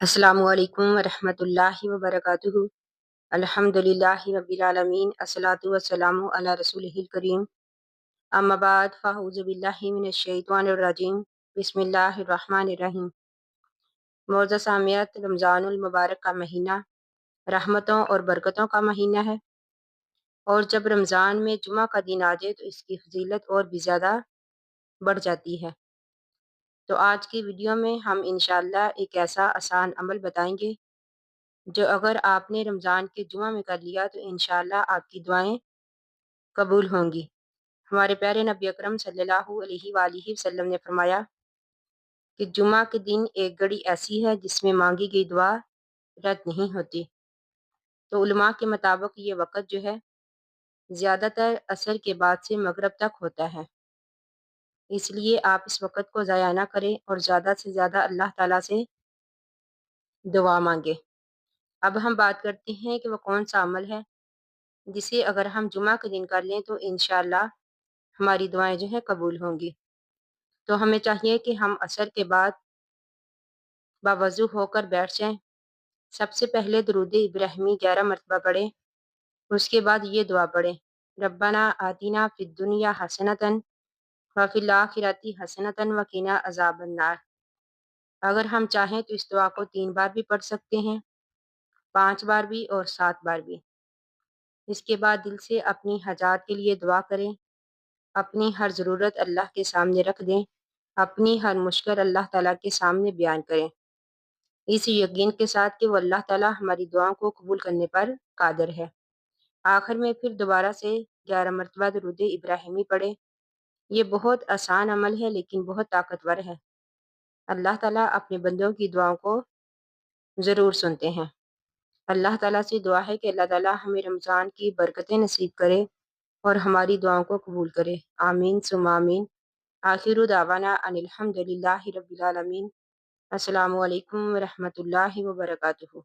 अस्सलामु अलैकुम वरहमतुल्लाहि वबरकातुहू। अल्हम्दुलिल्लाहि रब्बिल आलमीन अस्सलातु वस्सलामु अला रसूलिहिल करीम। अम्मा बाद फ़अऊज़ु बिल्लाहि मिनश शैतानिर रजीम। बिस्मिल्लाहिर रहमानिर रहीम। मौजूद सामियत, रमज़ानुल मुबारक का महीना रहमतों और बरकतों का महीना है, और जब रमज़ान में जुमा का दिन आ जाए तो इसकी फजीलत और भी ज़्यादा बढ़ जाती है। तो आज की वीडियो में हम इंशाअल्लाह एक ऐसा आसान अमल बताएंगे जो अगर आपने रमज़ान के जुमा में कर लिया तो इंशाअल्लाह आपकी दुआएं कबूल होंगी। हमारे प्यारे नबी अकरम सल्लल्लाहु अलैहि वसल्लम ने फरमाया कि जुमा के दिन एक घड़ी ऐसी है जिसमें मांगी गई दुआ रद्द नहीं होती। तो उलमा के मुताबिक ये वक़्त जो है ज़्यादातर असर के बाद से मगरिब तक होता है, इसलिए आप इस वक़्त को ज़ाया ना करें और ज़्यादा से ज़्यादा अल्लाह ताला से दुआ मांगे। अब हम बात करते हैं कि वो कौन सा अमल है जिसे अगर हम जुमा के दिन कर लें तो इंशाअल्लाह हमारी दुआएं जो है कबूल होंगी। तो हमें चाहिए कि हम असर के बाद बावज़ू होकर बैठ जाएं। सबसे पहले दुरूद इब्राहिमी 11 मरतबा पढ़ें। उसके बाद ये दुआ पढ़ें, रब्बना आतिना फिद दुनिया हसनतन व फिल आखिरति हसनतन व क़िना अज़ाबन्नार। अगर हम चाहें तो इस दुआ को 3 बार भी पढ़ सकते हैं, 5 बार भी और 7 बार भी। इसके बाद दिल से अपनी हाजात के लिए दुआ करें, अपनी हर ज़रूरत अल्लाह के सामने रख दें, अपनी हर मुश्किल अल्लाह ताला के सामने बयान करें, इस यकीन के साथ कि वो अल्लाह ताला हमारी दुआओं को कबूल करने पर कादिर है। आखिर में फिर दोबारा से 11 मरतबा दुरूद इब्राहिमी पढ़ें। ये बहुत आसान अमल है लेकिन बहुत ताकतवर है। अल्लाह ताला अपने बंदों की दुआओं को ज़रूर सुनते हैं। अल्लाह ताला से दुआ है कि अल्लाह ताला हमें रमज़ान की बरकतें नसीब करे और हमारी दुआओं को कबूल करे। आमीन सुम्मा आमीन। आखिरु दावाना अनिल हम्दुलिल्लाहि रब्बिल आलमीन। अस्सलामु अलैकुम व रहमतुल्लाहि व बरकातुहू।